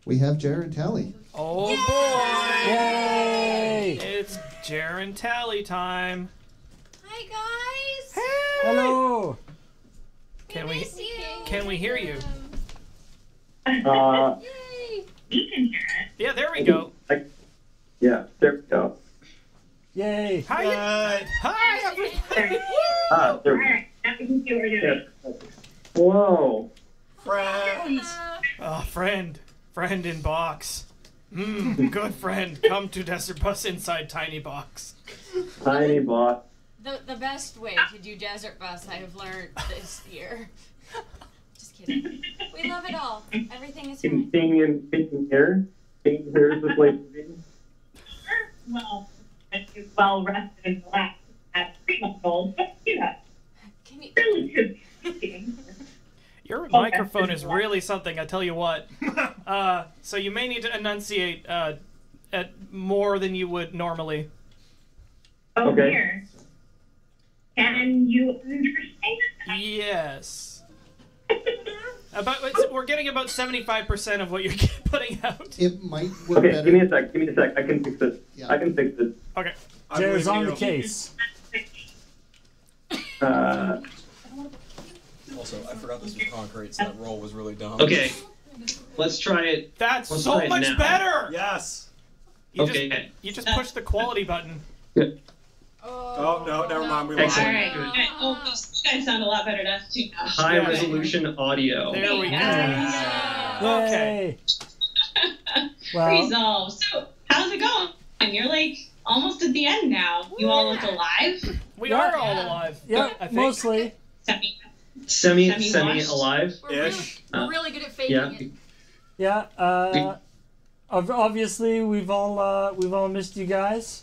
we have Jared Tally. Oh Yay! boy! Yay! It's Jared Tally time. Hi guys. Hey! Hello. Can we miss you. can we hear you? Yay! You can hear it. Yeah, there we go. Yeah, there we go. Yay! Hi, hi, everybody. There we go. Alright, now we can see what we're doing. Whoa. Friends. Oh, friend in box. Good friend. Come to Desert Bus inside tiny box. Tiny boss. The best way to do Desert Bus I have learned this year. Just kidding. We love it all. Everything is fine. Being here is the place to be. Well, it's well rested and relaxed at 3 months old, but you know, Can you? relatively speaking. Your microphone is really something, I tell you what. So you may need to enunciate at more than you would normally. Oh, Okay. here. Can you understand? Yes. We're getting about 75% of what you're putting out. It might work Okay, better. give me a sec. I can fix this. Yeah. I can fix this. Okay. Jared's on the case. Also, I forgot this was concrete, so that roll was really dumb. Okay, let's try it. That's Let's so try it much now. better! Yes! Okay. You just push the quality button. Oh, no, never mind. We lost Excellent. it. Alright. Oh, you guys sound a lot better to us too now. High resolution audio. There we go. Yeah. Okay. Yay! Well, Resolve. So, how's it going? And you're like almost at the end now. You all look alive. We Yeah. are all alive. yeah, I think. mostly. Semi Semi-washed. alive. We're really good at faking Yeah. it. Yeah. Obviously, we've all missed you guys.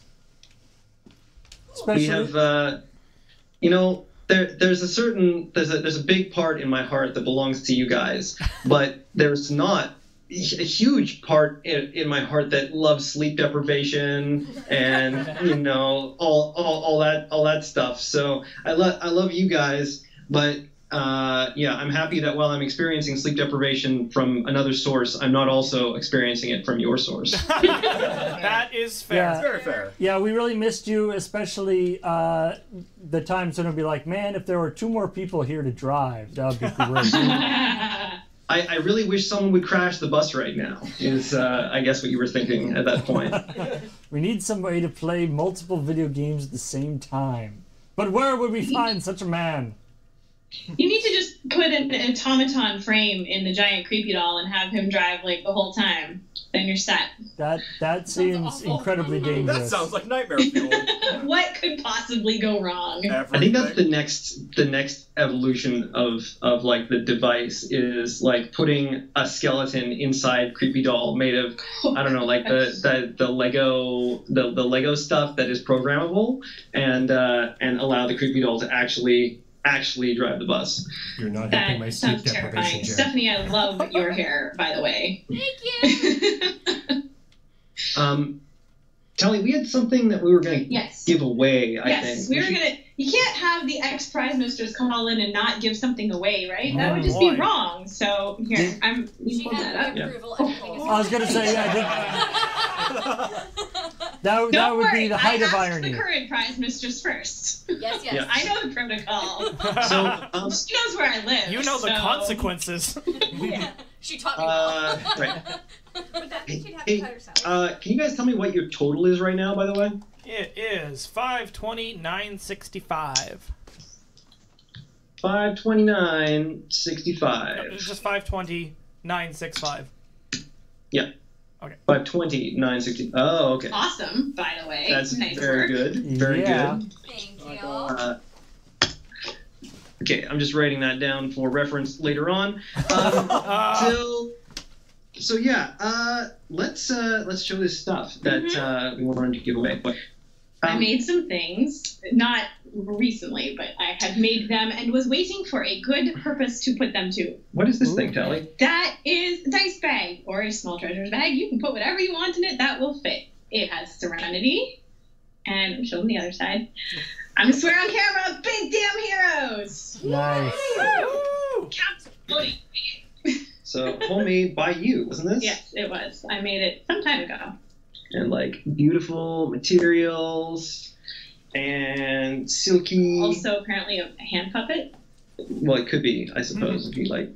Especially. We have, you know, there's a big part in my heart that belongs to you guys, but there's not a huge part in my heart that loves sleep deprivation and you know all that stuff. So I love you guys, but yeah, I'm happy that while I'm experiencing sleep deprivation from another source, I'm not also experiencing it from your source. That is fair. Yeah. Very fair. Yeah, we really missed you, especially the times when it'd be like, man, if there were 2 more people here to drive, that would be great. I really wish someone would crash the bus right now, is I guess what you were thinking at that point. We need somebody to play multiple video games at the same time. But where would we find such a man? You need to just put an automaton frame in the giant creepy doll and have him drive like the whole time. Then you're set. That seems awful. incredibly That dangerous. sounds like nightmare fuel. What could possibly go wrong? I think that's the next evolution of like the device is like putting a skeleton inside creepy doll made of I don't know like the Lego stuff that is programmable and allow the creepy doll to actually drive the bus. You're not helping my That sleep sounds deprivation, terrifying. Jared. Stephanie, I love your hair, by the way. Thank you. Telly, we had something that we were going to Yes. give away, I think. Yes, we were gonna. You can't have the ex-prize mistress call in and not give something away, right? That would just boy. be wrong. So here, I'm. She You pulled that has up. my approval. Everything is I was gonna say, that would Don't be worry, the height I of asked irony. the current prize mistress first. Yes, yes. Yeah. I know the protocol. So, She knows where I live. You know the so- consequences. Yeah. She taught me well. right. But that she'd have Hey, to cut herself. can you guys tell me what your total is right now, by the way? It is 529.65. 529.65. It's just 529.65. Yeah. Okay. 529.60. Oh, okay. Awesome, by the way. That's nice very work. good. Very Yeah. good. Thank you. Okay, I'm just writing that down for reference later on. So yeah, let's show this stuff that we wanted to give away. I made some things, not recently, but I have made them and was waiting for a good purpose to put them to. What is this thing, Telly? That is a dice bag or a small treasures bag. You can put whatever you want in it that will fit. It has Serenity, and I'm showing the other side. I'm gonna swear on camera, big damn heroes! Nice. Woo! Captain Cody. So homemade by you, wasn't this? Yes, it was. I made it some time ago. And like beautiful materials and silky. Also, apparently, a hand puppet. Well, it could be, I suppose, if you like.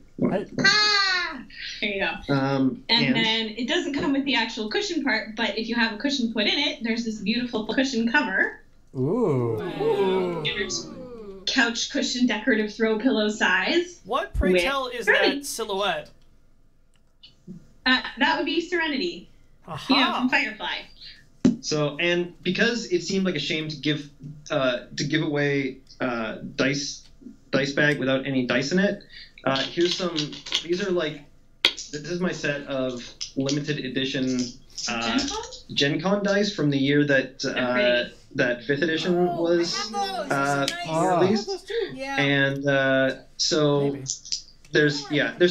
Ah! There you go. And then it doesn't come with the actual cushion part, but if you have a cushion put in it, there's this beautiful cushion cover. Ooh. Couch cushion decorative throw pillow size. What, pray tell, is that silhouette? That would be Serenity. Aha. You know, from Firefly. So, and because it seemed like a shame to give away dice bag without any dice in it, here's some. These are like, this is my set of limited edition Gen Con dice from the year that that 5th edition was released. Yeah. And so. Maybe. There's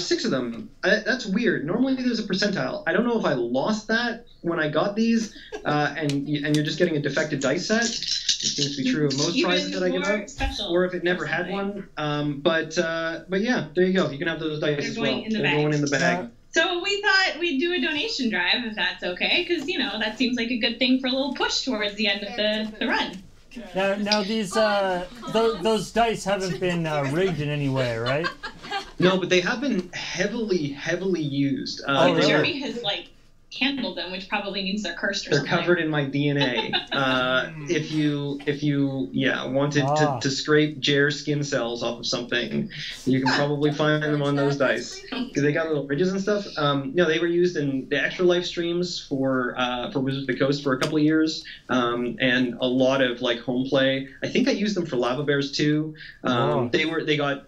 6 of them. That's weird. Normally there's a percentile. I don't know if I lost that when I got these, and you're just getting a defective dice set. It seems to be true of most prizes that I give out, or if it never had one. But yeah, there you go. You can have those dice as well. They're going in the bag. So we thought we'd do a donation drive if that's okay, because that seems like a good thing for a little push towards the end of the run. Now these those dice haven't been rigged in any way, right? No, but they have been heavily used. Really? Jeremy has handled them, which probably means they're cursed or something. They're covered in my DNA. If you wanted to scrape Jer skin cells off of something, you can probably find them on those dice because they got little ridges and stuff. No, they were used in the extra life streams for Wizards of the Coast for a couple of years, and a lot of home play. I think I used them for Lava Bears too. They got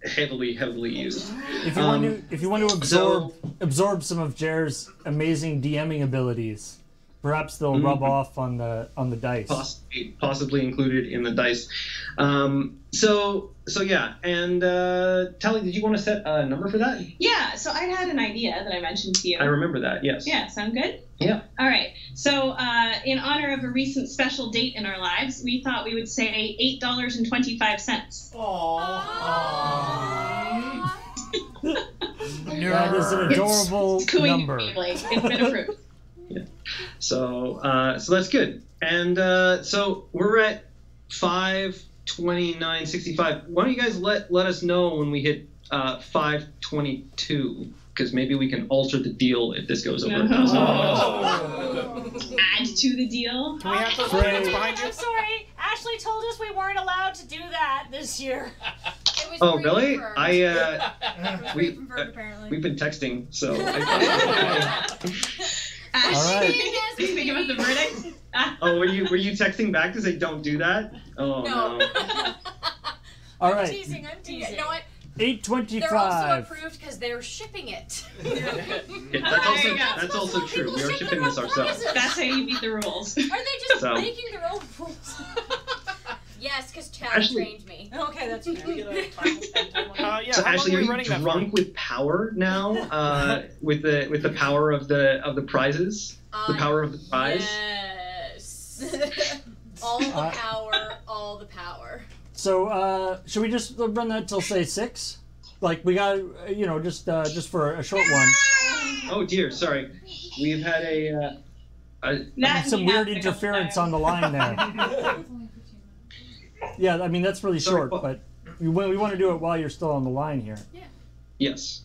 heavily used. If you want to absorb some of Jer's amazing DMing abilities, perhaps they'll rub off on the dice. Possibly included in the dice. So yeah, and Tally, did you want to set a number for that? Yeah, so I had an idea that I mentioned to you. I remember that, yes. Yeah, sound good? Yeah. All right. So in honor of a recent special date in our lives, we thought we would say $8.25. That is an adorable number. It's been approved. Yeah. So that's good. And so we're at 5:29:65. Why don't you guys let us know when we hit 5:22? Because maybe we can alter the deal if this goes over $1,000. Add to the deal. Can we have those plans behind you? I'm sorry. Ashley told us we weren't allowed to do that this year. It was Oh, really? apparently. We've been texting, so. Ashley, did you give us the verdict? Oh, were you texting back to say don't do that? Oh no. All I'm right. teasing. You know what? $8.25. They're also approved because they're shipping it. That's also true. We are shipping this ourselves. That's how you beat the rules. Are they just making their own rules? Yes, because Chad trained me. Okay, that's true. So Ashley, are you drunk with power now? With the power of the prizes, the power of the prize. Yes. All the power. So should we just run that till say 6? We got just for a short one. Oh dear, sorry. We've had some weird interference on the line there. Yeah, I mean that's really short, but we want to do it while you're still on the line here. Yeah. Yes.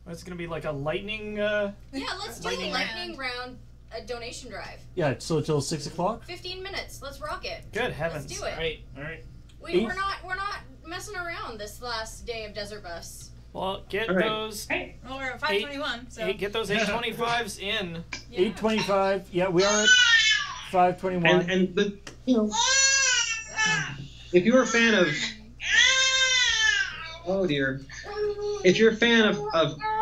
It's gonna be like a lightning. Yeah, let's do a lightning round donation drive. Yeah, so till 6 o'clock. 15 minutes. Let's rock it. Good heavens! Let's do it. All right. We're not messing around this last day of Desert Bus. Well, get those. Well, we're at 5:21. So get those 825s in. 8:25. Yeah, we are at 5:21. And if you're a fan of, oh dear, if you're a fan of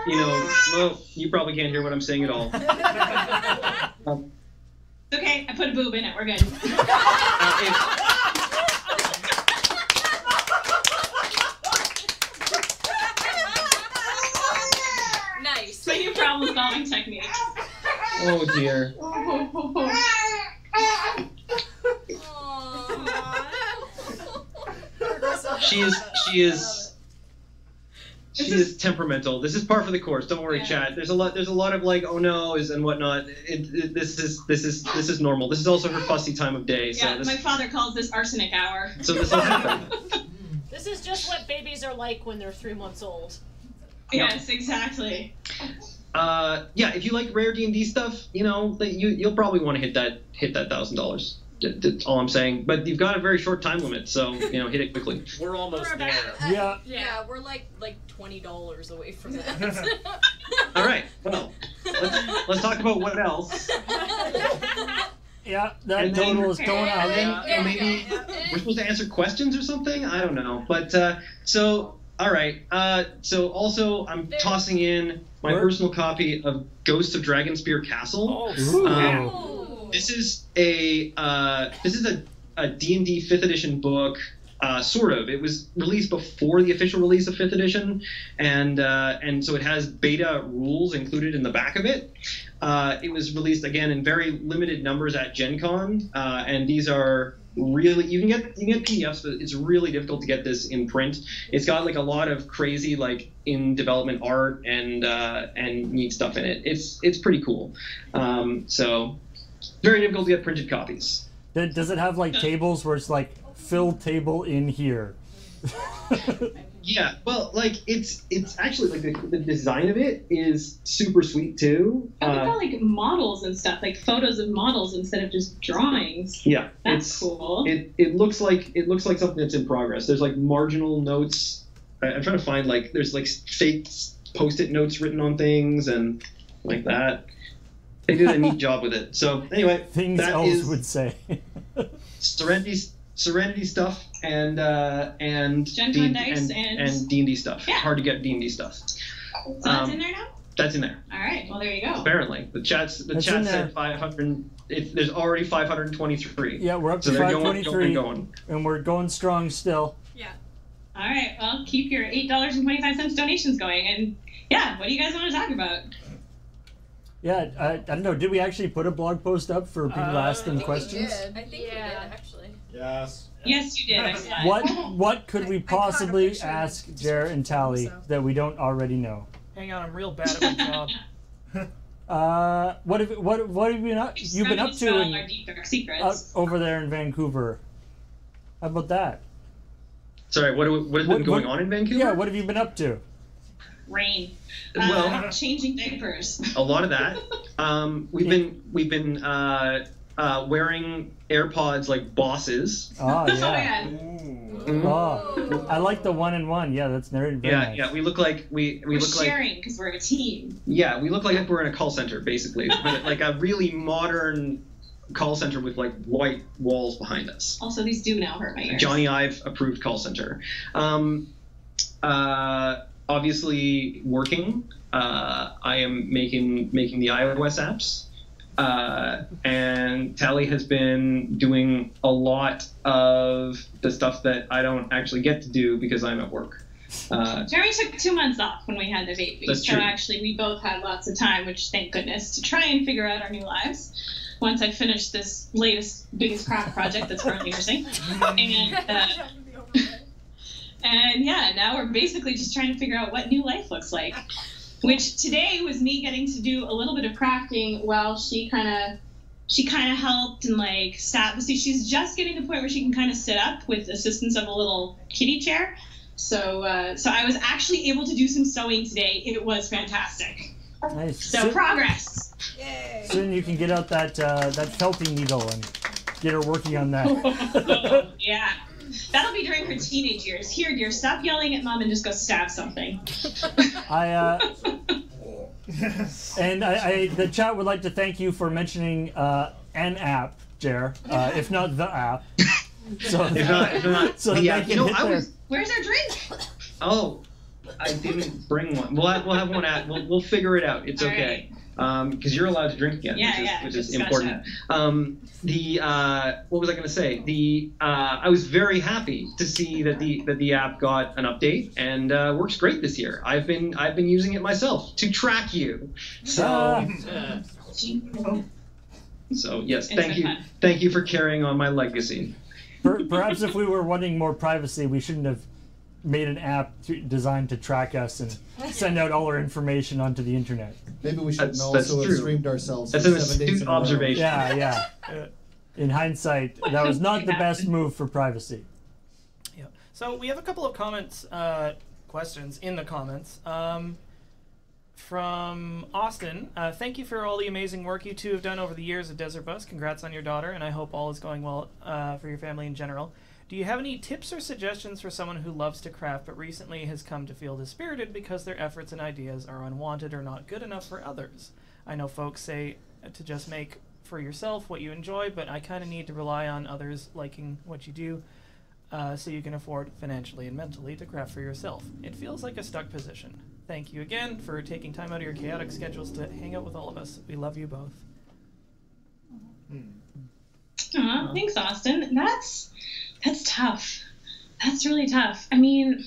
well, you probably can't hear what I'm saying at all. Okay, I put a boob in it. We're good. Nice. So your problem-solving technique. Oh dear. She is temperamental. This is par for the course. Don't worry, chat. There's a lot of like oh no's and whatnot. This is normal. This is also her fussy time of day. So Yeah, my father calls this arsenic hour. So this will happen. This is just what babies are like when they're 3 months old. Yes, exactly. Yeah, if you like rare D&D stuff, you know, you'll probably want to hit that $1,000. That's all I'm saying. But you've got a very short time limit, so you know, hit it quickly. We're almost there. Yeah, we're like $20 away from that. All right. Well, let's talk about what else. Yeah, that total is going out. Maybe we're supposed to answer questions or something. I don't know. But so all right. So also I'm tossing in my personal copy of Ghosts of Dragonspear Castle. This is a D&D 5th edition book, sort of. It was released before the official release of 5th edition, and so it has beta rules included in the back of it. It was released again in very limited numbers at Gen Con, and these are really you can get PDFs, but it's really difficult to get this in print. It's got like a lot of crazy like in development art and neat stuff in it. It's pretty cool. So. Very difficult to get printed copies. Does it have like tables where it's like fill table in here? Yeah, well, like it's actually like the design of it is super sweet too. They've got like models and stuff, like photos of models instead of just drawings. Yeah, that's cool. It looks like something that's in progress. There's like marginal notes. I'm trying to find like there's like fake post-it notes written on things and like that. They did a neat job with it. So anyway, things that elves is would say. Serenity stuff and Gen Con dice and D&D stuff. Yeah. Hard to get D&D stuff. So that's in there now? That's in there. All right. Well, there you go. Apparently, the chat said 500. There's already 523. Yeah, we're up to 523, and we're going strong still. Yeah. All right. Well, keep your $8.25 donations going, and yeah, what do you guys want to talk about? Yeah, I don't know. Did we actually put a blog post up for people to ask them questions? I think we did, actually. Yes. Yes, you did. What could we possibly ask Jer and Tally that we don't already know? Hang on, I'm real bad at my job. What have you been up to our deep dark secrets. Over there in Vancouver? How about that? Sorry, what has been going on in Vancouver? Yeah, what have you been up to? Rain. Well, changing diapers. A lot of that. We've been wearing AirPods like bosses. Oh yeah. Mm-hmm. Oh, I like the 1-in-1. Yeah, that's very nice. Yeah. We look like we we're look sharing because we're a team. Yeah, we look like we're in a call center basically, but like a really modern call center with like white walls behind us. Also, these do now hurt my ears. Johnny Ive approved call center. Obviously working. I am making the iOS apps. And Tally has been doing a lot of the stuff that I don't actually get to do because I'm at work. Jeremy took 2 months off when we had the baby. That's so true. Actually we both had lots of time, which thank goodness, to try and figure out our new lives. Once I finished this biggest craft project that's currently nursing. And yeah, now we're basically just trying to figure out what new life looks like. Which today was me getting to do a little bit of crafting while she kind of helped and like sat. See, she's just getting to the point where she can kind of sit up with assistance of a little kitty chair. So I was actually able to do some sewing today. It was fantastic. Nice. So progress. Yay. Soon you can get out that felting needle and get her working on that. Yeah. That'll be during her teenage years. Here, dear, stop yelling at mom and just go stab something. The chat would like to thank you for mentioning an app, Jer, if not the app. So, if not so yeah, they can hit there. Where's our drink? Oh, I didn't bring one. We'll have one at. We'll figure it out. It's okay. Because you're allowed to drink again, which is important. What was I going to say? I was very happy to see that the app got an update and works great this year. I've been using it myself to track you. So yes, thank you for carrying on my legacy. Perhaps if we were wanting more privacy, we shouldn't have made an app designed to track us and send out all our information onto the internet. Maybe we should That's also have true. streamed ourselves. That's for an 7 days astute in a row. observation. Yeah. In hindsight, that was not the best move for privacy. Yeah. So we have a couple of comments, questions in the comments. From Austin, thank you for all the amazing work you two have done over the years at Desert Bus. Congrats on your daughter, and I hope all is going well for your family in general. Do you have any tips or suggestions for someone who loves to craft but recently has come to feel dispirited because their efforts and ideas are unwanted or not good enough for others? I know folks say to just make for yourself what you enjoy, but I kind of need to rely on others liking what you do so you can afford financially and mentally to craft for yourself. It feels like a stuck position. Thank you again for taking time out of your chaotic schedules to hang out with all of us. We love you both. Aw, thanks, Austin. That's tough. That's really tough. I mean,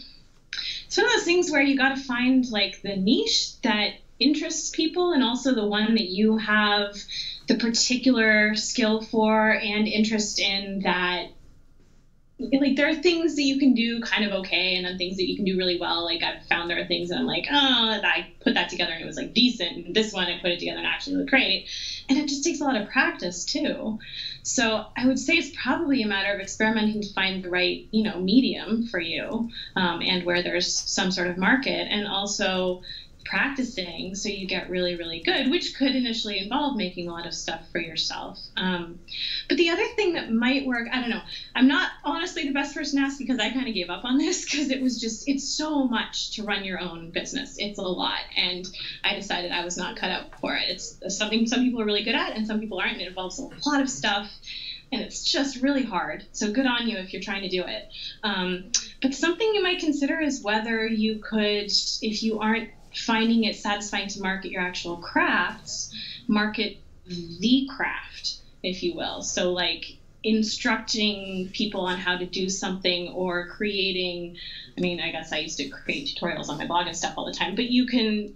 it's one of those things where you got to find like the niche that interests people, and also the one that you have the particular skill for and interest in. That, like, there are things that you can do kind of okay, and then things that you can do really well. Like, I've found there are things that I'm like, oh, I put that together and it was like decent, and this one I put it together and actually looked great. And it just takes a lot of practice too. So I would say it's probably a matter of experimenting to find the right, medium for you, and where there's some sort of market, and also practicing so you get really, really good, which could initially involve making a lot of stuff for yourself. But the other thing that might work, I don't know, I'm not honestly the best person to ask because I kind of gave up on this because it's so much to run your own business. It's a lot. And I decided I was not cut out for it. It's something some people are really good at and some people aren't. And it involves a lot of stuff. And it's just really hard. So good on you if you're trying to do it. But something you might consider is whether you could, if you aren't finding it satisfying to market your actual crafts, market the craft, if you will. So like instructing people on how to do something, or creating, I guess I used to create tutorials on my blog and stuff all the time, but you could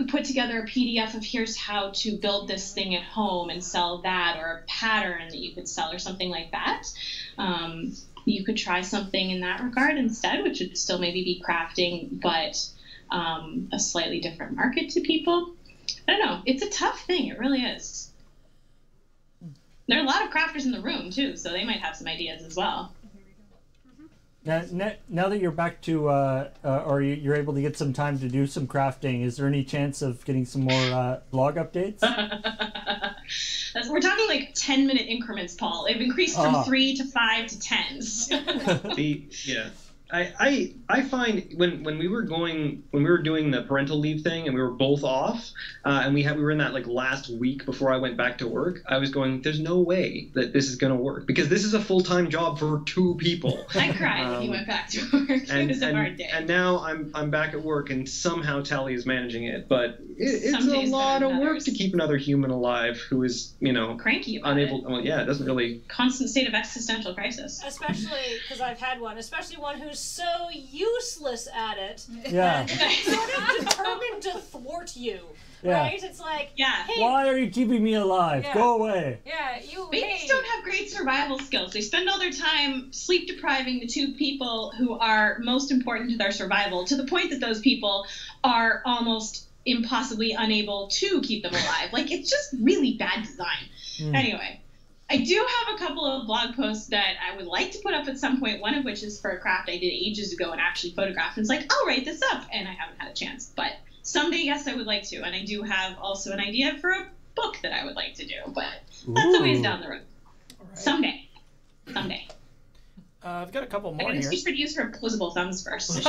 put together a PDF of here's how to build this thing at home and sell that, or a pattern that you could sell or something like that. You could try something in that regard instead, which would still maybe be crafting, but a slightly different market to people. I don't know. It's a tough thing. It really is. There are a lot of crafters in the room too, so they might have some ideas as well. Now that you're back to, or you're able to get some time to do some crafting, is there any chance of getting some more blog updates? We're talking like 10-minute increments, Paul. They've increased from 3 to 5 to 10s. Yeah. I find when we were doing the parental leave thing and we were both off, and we were in that like last week before I went back to work, I was going, there's no way that this is going to work, because this is a full-time job for 2 people. I cried when he went back to work. It was a hard day. And now I'm back at work, and somehow Tally is managing it, but it's a lot of work to keep another human alive who is, cranky about unable. it. Well, yeah, it doesn't really. Constant state of existential crisis. Especially because I've had one. Especially one who's so useless at it. Yeah. Sort of determined to thwart you. Yeah. Right? It's like, hey, why are you keeping me alive? Yeah. Go away. Yeah, you. Babies don't have great survival skills. They spend all their time sleep depriving the 2 people who are most important to their survival, to the point that those people are almost impossibly unable to keep them alive. Like, it's just really bad design. Anyway, I do have a couple of blog posts that I would like to put up at some point, one of which is for a craft I did ages ago and actually photographed. And it's like, I'll write this up, and I haven't had a chance. But someday, yes, I would like to. And I do have also an idea for a book that I would like to do, but that's a ways down the road. Right. Someday. I've got a couple more here. She should use her opposable thumbs first.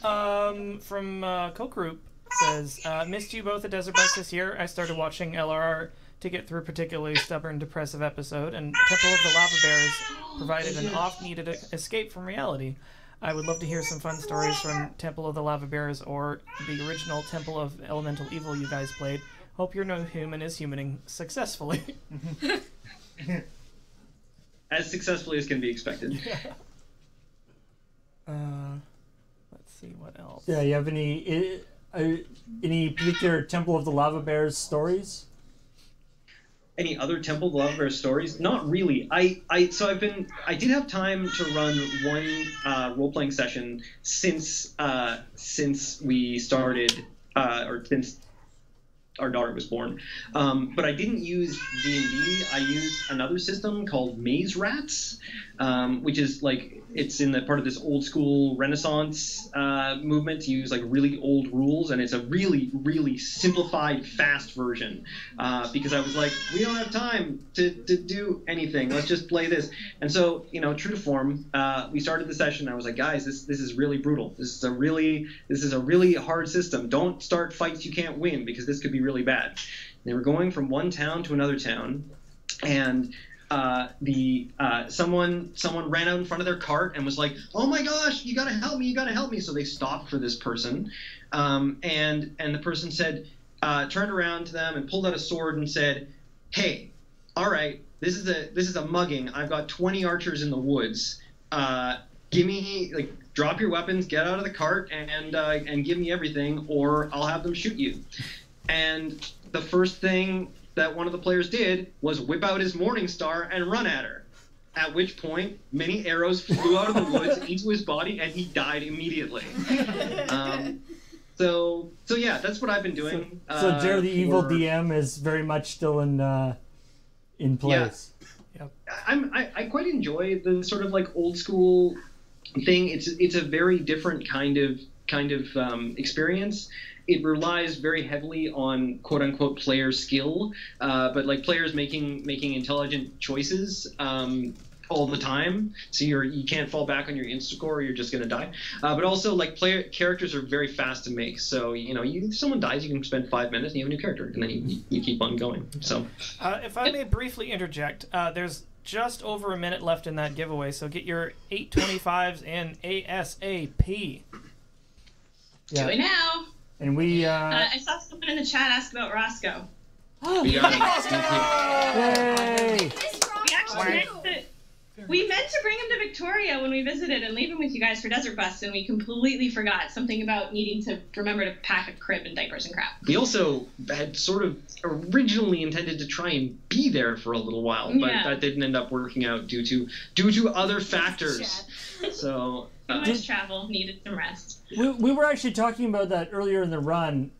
So from Coke Group says, missed you both at Desert Bus this year. I started watching LRR to get through a particularly stubborn, depressive episode, and Temple of the Lava Bears provided an oft-needed escape from reality. I would love to hear some fun stories from Temple of the Lava Bears or the original Temple of Elemental Evil you guys played. Hope your no human is humaning successfully. As successfully as can be expected. Let's see what else. Yeah, you have any particular Temple of the Lava Bears stories? any other Temple of the Lava Bear stories? Not really. I did have time to run one role-playing session since we started, or since our daughter was born. But I didn't use D&D. I used another system called Maze Rats, which is like, it's in the part of this old school Renaissance movement to use like really old rules, and it's a really, really simplified, fast version. Because I was like, we don't have time to do anything. Let's just play this. And so, you know, true to form, we started the session. I was like, guys, this is really brutal. This is a really hard system. Don't start fights you can't win, because this could be really bad. They were going from one town to another town, and someone ran out in front of their cart and was like, "Oh my gosh, you gotta help me! You gotta help me!" So they stopped for this person, and the person said, turned around to them and pulled out a sword and said, "Hey, all right, this is a mugging. I've got 20 archers in the woods. Give me, like, drop your weapons, get out of the cart, and give me everything, or I'll have them shoot you." And the first thing that one of the players did was whip out his Morning Star and run at her. At which point, many arrows flew out of the woods into his body, and he died immediately. So yeah, that's what I've been doing. So Jared, the evil DM, is very much still in place. Yeah. Yep. I quite enjoy the sort of like old school thing. It's a very different kind of experience. It relies very heavily on quote unquote player skill, but like players making intelligent choices all the time. So you can't fall back on your insta core, or you're just gonna die. But also, like, characters are very fast to make. So you know, if someone dies, you can spend 5 minutes and you have a new character, and then you keep on going. So if I may briefly interject, there's just over a minute left in that giveaway, so get your 825s in ASAP. Yeah. Do it now. And we I saw someone in the chat ask about Roscoe. Yay! We meant to bring him to Victoria when we visited and leave him with you guys for Desert Bus, and we completely forgot something about needing to remember to pack a crib and diapers and crap. We also had sort of originally intended to try and be there for a little while, but that didn't end up working out due to other factors. So too much travel, needed some rest. We were actually talking about that earlier in the run.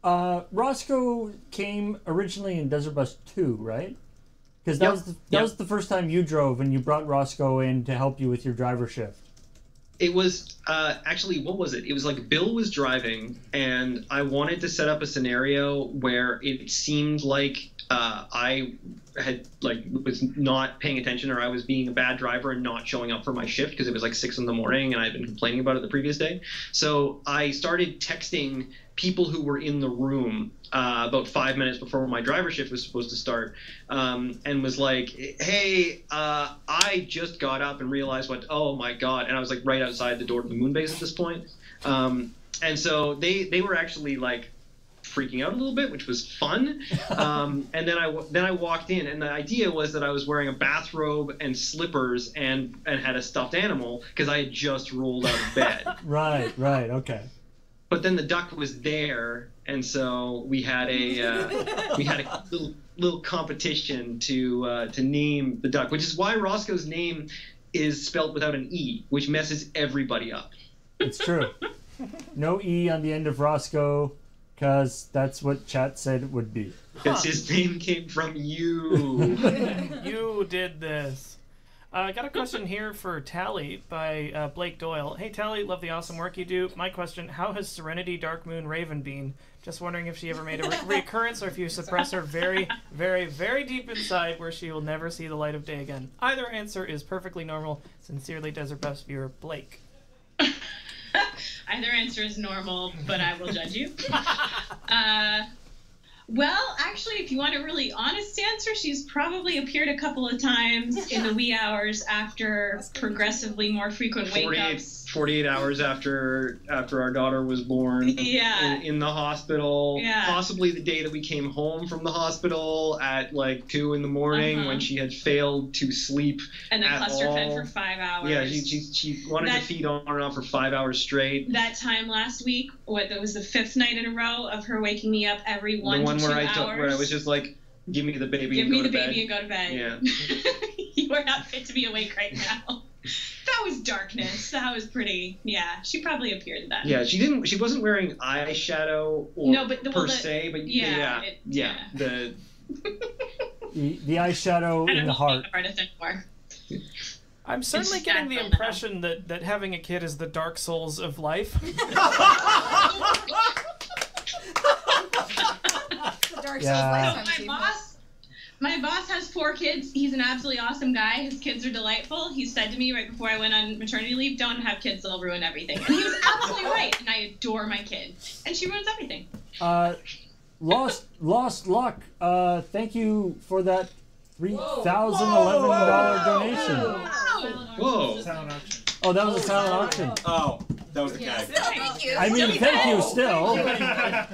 Roscoe came originally in Desert Bus 2, right? Because that was the first time you drove, and you brought Roscoe in to help you with your driver shift. It was actually, what was it? It was like Bill was driving, and I wanted to set up a scenario where it seemed like I had was not paying attention, or I was being a bad driver and not showing up for my shift because it was like 6 in the morning and I'd been complaining about it the previous day. So I started texting people who were in the room about 5 minutes before my driver shift was supposed to start, and was like, "Hey, I just got up and realized oh my god," and I was like right outside the door to the moon base at this point. And so they were actually like freaking out a little bit, which was fun. And then I walked in, and the idea was that I was wearing a bathrobe and slippers and had a stuffed animal because I had just rolled out of bed. Right, okay. But then the duck was there, and so we had a little competition to name the duck, which is why Roscoe's name is spelt without an E, which messes everybody up. It's true. No E on the end of Roscoe, because that's what chat said it would be. Because his name came from you. You did this. I got a question here for Tally by Blake Doyle. Hey Tally, love the awesome work you do. My question, how has Serenity Dark Moon Raven been? Just wondering if she ever made a reoccurrence, or if you suppress her very, very, very deep inside where she will never see the light of day again. Either answer is perfectly normal. Sincerely, Desert Bus viewer Blake. Either answer is normal, but I will judge you. Well, actually, if you want a really honest answer, she's probably appeared a couple of times in the wee hours after progressively more frequent wake-ups. 48 hours after our daughter was born. Yeah. In the hospital. Yeah. Possibly the day that we came home from the hospital at like 2 in the morning when she had failed to sleep and then at cluster all. fed for 5 hours. Yeah, she wanted to feed on and off for 5 hours straight. That time last week, that was the 5th night in a row of her waking me up every 1 to 2 hours. Where I was just like, give me the baby. Give and me go the to bed. baby and go to bed. Yeah. You are not fit to be awake right now. That was darkness. That was pretty. Yeah, she probably appeared then. Yeah, she didn't. She wasn't wearing eyeshadow or No, but per se. But yeah. The eyeshadow in the heart. Artist anymore. I'm certainly It's getting the sad impression that having a kid is the Dark Souls of life. The Dark Souls Yeah. lifetime My boss has 4 kids. He's an absolutely awesome guy. His kids are delightful. He said to me right before I went on maternity leave, "Don't have kids, they'll ruin everything." And he was absolutely right. And I adore my kid. And she ruins everything. Lost Luck, thank you for that $3,011 donation. Whoa. Oh, that was a silent auction. Oh, that was the keg. Thank you. I mean, thank you still.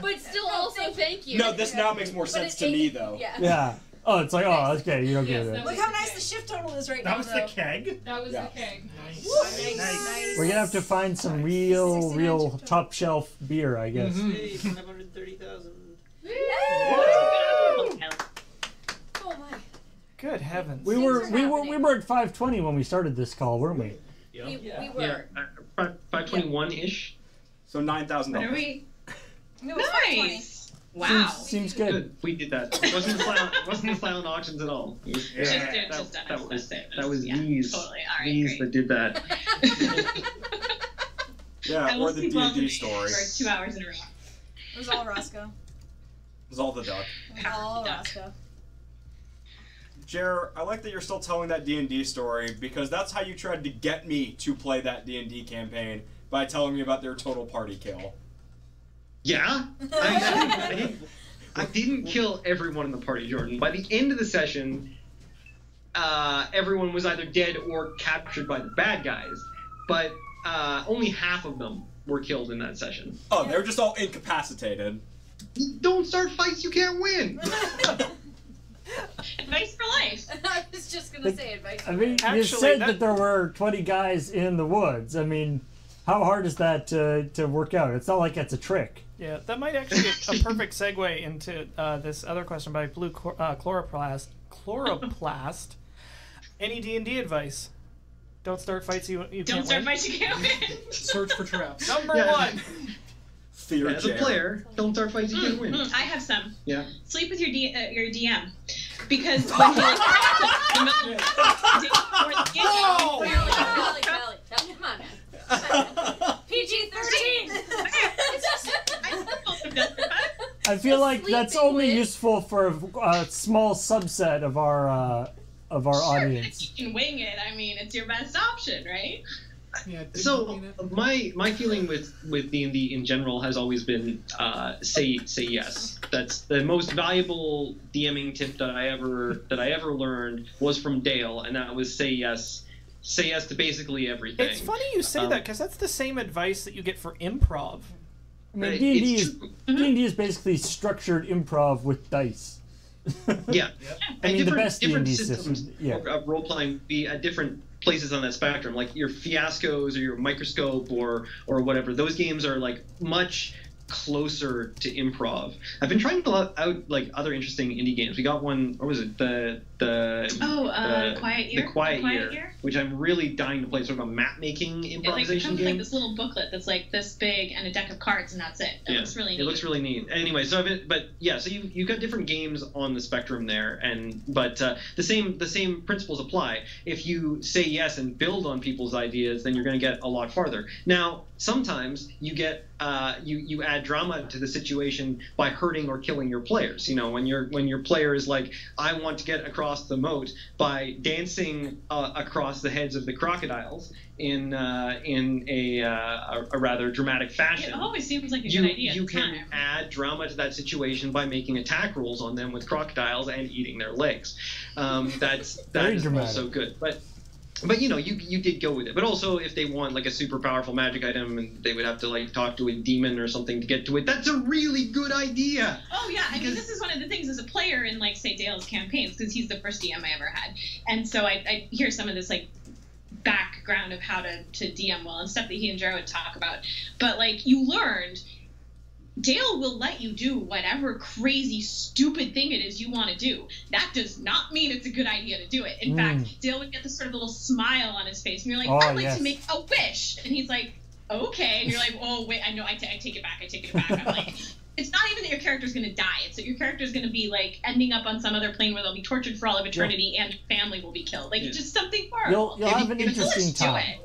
But still, also thank you. No, this now makes more sense to me, though. Yeah. Yeah. Oh, it's like, oh, okay, you don't get it. Look how nice the shift total is right now. That was the keg? That was the keg. Nice. We're gonna have to find some real top shelf beer, I guess. Hey, 530,000. Oh my. Good heavens. We were at 520 when we started this call, weren't we? We were. 521-ish. So $9,000. What are we? No, it's Nice. Wow. Seems good. We did that. It wasn't the silent auctions at all. It was, that was these. Totally. All right, these great. that did that. Yeah, I will or the sleep well D&D tonight story. For 2 hours in a row. It was all Roscoe. It was all the duck. It was all Roscoe. Jer, I like that you're still telling that D&D story because that's how you tried to get me to play that D&D campaign by telling me about their total party kill. Yeah? I didn't kill everyone in the party, Jordan. By the end of the session, everyone was either dead or captured by the bad guys, but only half of them were killed in that session. Oh, they were just all incapacitated. Don't start fights you can't win! Advice for life. I was just gonna say advice. I mean, you Actually, said that- that there were 20 guys in the woods. I mean, how hard is that to work out? It's not like it's a trick. Yeah, that might actually be a perfect segue into this other question by Blue Chloroplast. Any D&D advice? Don't start fights you Don't can't start win. fights you can't win. Search for traps. Number Yeah. one. Fear As a Jer. player, don't start fights you can't win. I have some. Yeah. Sleep with your DM. Because when he like Come on, man. PG-13. I feel like that's Sleeping only with- useful for a small subset of our audience. You can wing it. I mean, it's your best option, right? Yeah, So my feeling with D&D in general has always been say yes. That's the most valuable DMing tip that I ever learned was from Dale, and that was say yes. Say yes to basically everything. It's funny you say that because that's the same advice that you get for improv. I mean, It's D&D is basically structured improv with dice. Yeah. I mean, the best different D&D systems system. Yeah. of role playing be at different places on that spectrum. Like your Fiascos or your Microscope or whatever. Those games are like much closer to improv. I've been trying to out like other interesting indie games. We got one. What was it? The Quiet Year. The Quiet Year, which I'm really dying to play. Sort of a map making It improvisation comes with game. like this little booklet that's like this big and a deck of cards and that's it. It looks really neat. It looks really neat. Anyway, so so you've got different games on the spectrum there, but the same principles apply. If you say yes and build on people's ideas, then you're going to get a lot farther. Now, sometimes you get you add drama to the situation by hurting or killing your players. You know, when your player is like, I want to get across the moat by dancing across the heads of the crocodiles in a rather dramatic fashion. It always seems like a good idea. You at the can time. add drama to that situation by making attack rolls on them with crocodiles and eating their legs. That Very is dramatic. also good, but you know, you did go with it. But also, if they want like a super powerful magic item and they would have to like talk to a demon or something to get to it, that's a really good idea. Oh yeah, I mean, this is one of the things as a player in like say Dale's campaigns, because he's the first DM I ever had, and so I hear some of this like background of how to DM well and stuff that he and Jared would talk about. But like you learned Dale will let you do whatever crazy, stupid thing it is you want to do. That does not mean it's a good idea to do it. In fact, Dale would get this sort of little smile on his face, and you're like, I'd like to make a wish. And he's like, okay. And you're like, oh, wait, I know, I take it back. I take it back. I'm like, it's not even that your character's going to die. It's that your character's going to be, like, ending up on some other plane where they'll be tortured for all of eternity and family will be killed. Like, just something horrible. You'll have an interesting time.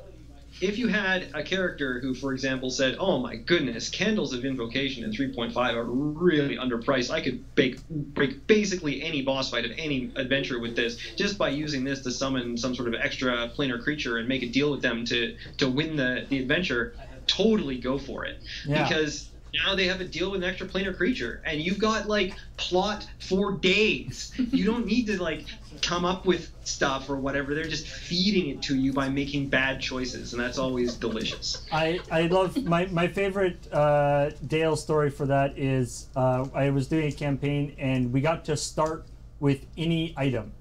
If you had a character who, for example, said, oh my goodness, Candles of Invocation in 3.5 are really underpriced. I could break basically any boss fight of any adventure with this just by using this to summon some sort of extra planar creature and make a deal with them to win the adventure, totally go for it. Yeah. Because now they have a deal with an extra planar creature, and you've got, like, plot for days. You don't need to, like, come up with stuff or whatever. They're just feeding it to you by making bad choices, and that's always delicious. I love my favorite Dale story for that is I was doing a campaign and we got to start with any item.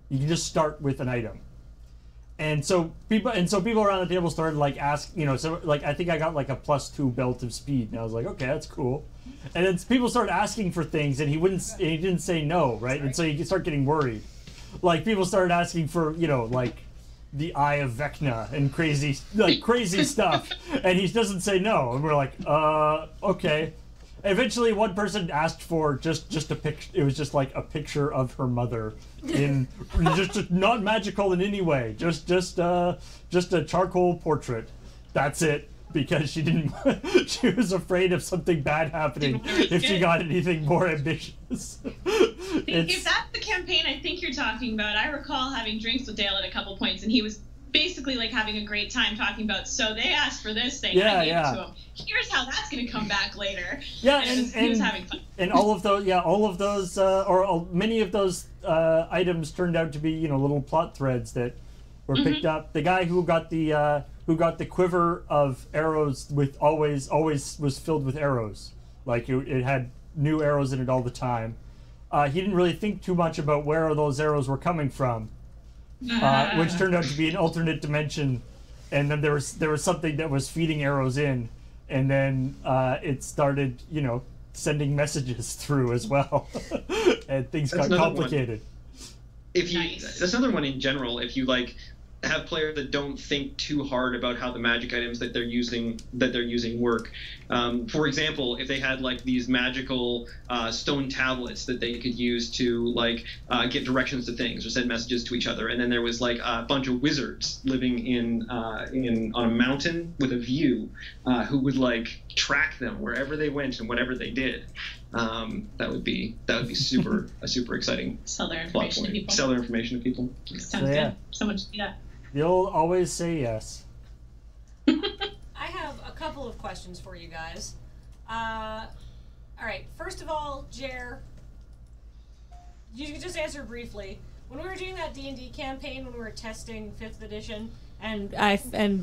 You can just start with an item. And so people around the table started like so like I think I got like a +2 belt of speed, and I was like, okay, that's cool. And then people started asking for things, and he didn't say no, right? And so you start getting worried. Like people started asking for like the Eye of Vecna and crazy stuff, and he doesn't say no, and we're like, okay. Eventually, one person asked for just a picture. It was just like a picture of her mother, in just not magical in any way. Just a charcoal portrait. That's it, because she didn't. She was afraid of something bad happening if she got anything more ambitious. If that's the campaign I think you're talking about, I recall having drinks with Dale at a couple points, and he was basically like having a great time talking about, so they asked for this thing, I gave it to him. Here's how that's going to come back later. Yeah, he was having fun. And all of those, many of those items turned out to be, little plot threads that were picked up. The guy who got the quiver of arrows always was filled with arrows. Like it had new arrows in it all the time. He didn't really think too much about where those arrows were coming from. Which turned out to be an alternate dimension, and then there was something that was feeding arrows in, and then it started sending messages through as well, and things got complicated. That's another one in general. If you have players that don't think too hard about how the magic items that they're using work. For example, if they had these magical stone tablets that they could use to get directions to things or send messages to each other, and then there was a bunch of wizards living on a mountain with a view who would track them wherever they went and whatever they did. That would be super exciting. Sell their information to people. Sell their information to people. Sounds good. Someone should do that. You'll always say yes. I have a couple of questions for you guys. All right. First of all, Jer, you can just answer briefly. When we were doing that D&D campaign, when we were testing 5th edition, and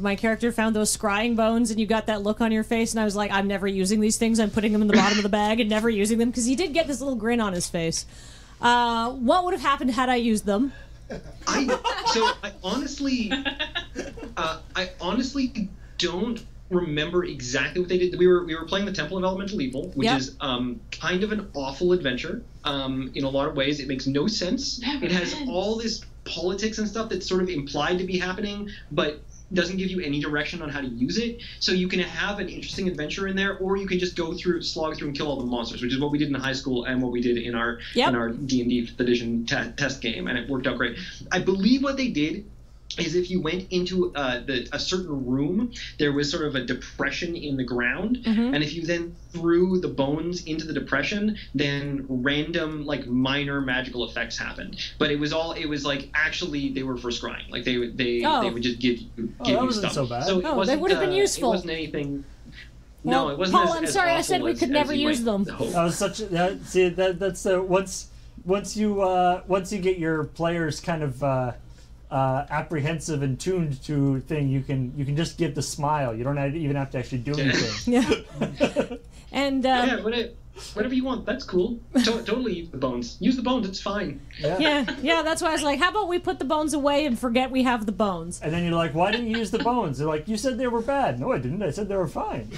my character found those scrying bones, and you got that look on your face, and I was like, I'm never using these things. I'm putting them in the bottom of the bag and never using them, because he did get this little grin on his face. What would have happened had I used them? I honestly don't remember exactly what they did. We were playing the Temple of Elemental Evil, which is kind of an awful adventure. In a lot of ways, it makes no sense. It has all this politics and stuff that's sort of implied to be happening, but doesn't give you any direction on how to use it. So you can have an interesting adventure in there, or you can just slog through and kill all the monsters, which is what we did in high school and what we did in our D&D 5th edition test game, and it worked out great. I believe what they did is if you went into a certain room, there was sort of a depression in the ground, and if you then threw the bones into the depression, then random minor magical effects happened. But it was actually they were for scrying. They would just give you stuff. So bad. So they would have been useful. It wasn't anything. Well, no, it wasn't. Paul, I'm sorry. I said we could never use them. That's once you get your players kind of apprehensive and tuned to thing, you can just give the smile. You don't even have to actually do anything. Yeah. And whatever you want. That's cool. Totally use the bones. Use the bones. It's fine. Yeah, that's why I was like, how about we put the bones away and forget we have the bones? And then you're like, why didn't you use the bones? They're like, you said they were bad. No, I didn't. I said they were fine.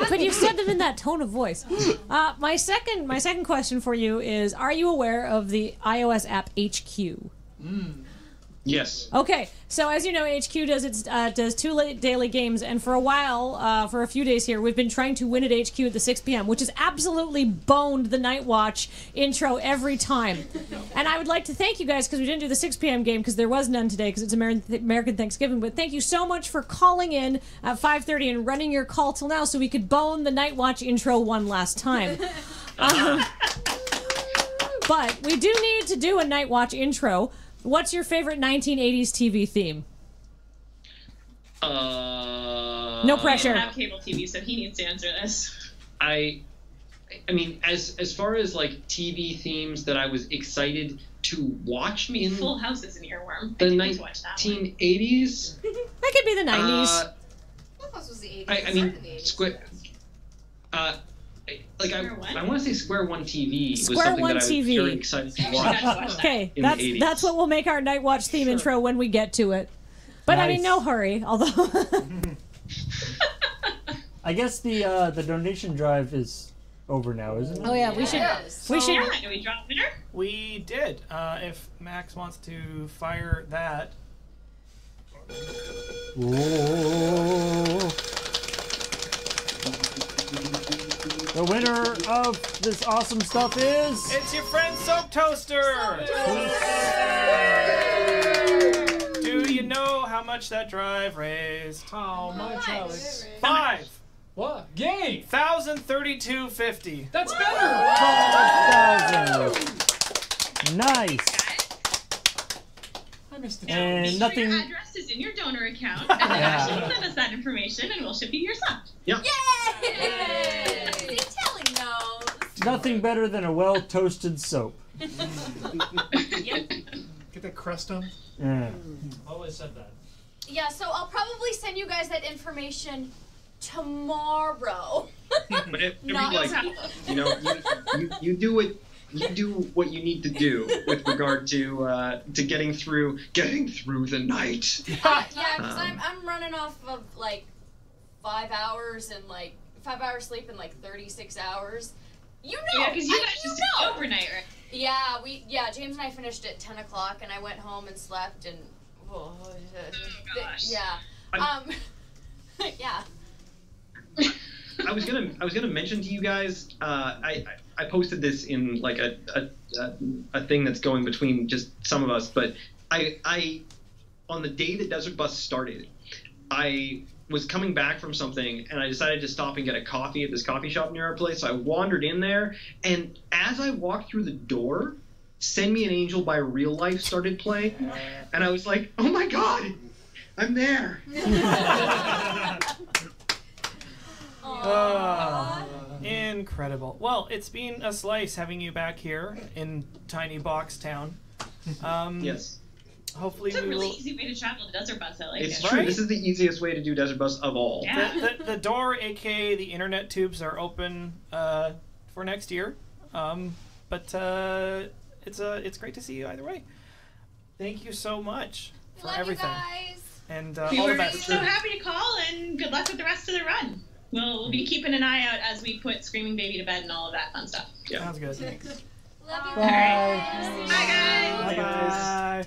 But you said them in that tone of voice. My second question for you is, are you aware of the iOS app HQ? Yes. Okay, so as you know, HQ does 2 daily games, and for a while, for a few days here, we've been trying to win at HQ at the 6 p.m., which has absolutely boned the Night Watch intro every time. And I would like to thank you guys, because we didn't do the 6 p.m. game, because there was none today, because it's American Thanksgiving, but thank you so much for calling in at 5:30 and running your call till now so we could bone the Night Watch intro one last time. But we do need to do a Night Watch intro. What's your favorite 1980s TV theme? No pressure. I don't have cable TV, so he needs to answer this. I mean, as far as like TV themes that I was excited to watch, Full House is an earworm. the I need to watch that one. 1980s. That could be the 90s. Full House was the 80s. I mean, Square. I want to say Square One TV was Square something One that I was TV. very excited to watch. Okay, in the 80s. that's what will make our Night Watch theme intro when we get to it. But I mean, no hurry. Although, I guess the donation drive is over now, isn't it? oh yeah, we should. Yeah, do we drop winner? We did. If Max wants to fire that. Whoa. The winner of this awesome stuff is... It's your friend Soap Toaster! Do you know how much that drive raised? How much, Alex? 5. What? Yay! 1,032.50. That's better! 5,000. Nice. I missed the And Make nothing... sure your address is in your donor account, and then actually send us that information, and we'll ship you your stuff. Yep. Yay! Detailing those. Nothing better than a well-toasted soap. Get that crust on. Yeah. Always said that. Yeah, so I'll probably send you guys that information tomorrow. But it Not like, you know, you do what you need to do with regard to getting through the night. Yeah, because I'm running off of like 5 hours and like 5 hours sleep and like 36 hours. You know, Yeah, because you guys just know. overnight, right? Yeah, James and I finished at 10 o'clock and I went home and slept and. Oh, gosh. Yeah. Yeah. I was gonna mention to you guys. I posted this in like a thing that's going between just some of us, but I on the day that Desert Bus started, I was coming back from something and I decided to stop and get a coffee at this coffee shop near our place. So I wandered in there, and as I walked through the door, "Send Me an Angel" by Real Life started playing, and I was like, "Oh my God, I'm there!" Incredible. Well, it's been a slice having you back here in tiny box town. Yes. Hopefully It's a we really will... ever to travel to Desert Bus. I like It's it. true. Right? This is the easiest way to do Desert Bus of all. Yeah. The door, aka the internet tubes, are open for next year. But it's great to see you either way. Thank you so much for Love everything. you guys. And We all the were best. so happy to call, and good luck with the rest of the run. We'll be keeping an eye out as we put Screaming Baby to bed and all of that fun stuff. Yeah. Sounds good. Love you Bye. guys. Bye, guys. Bye.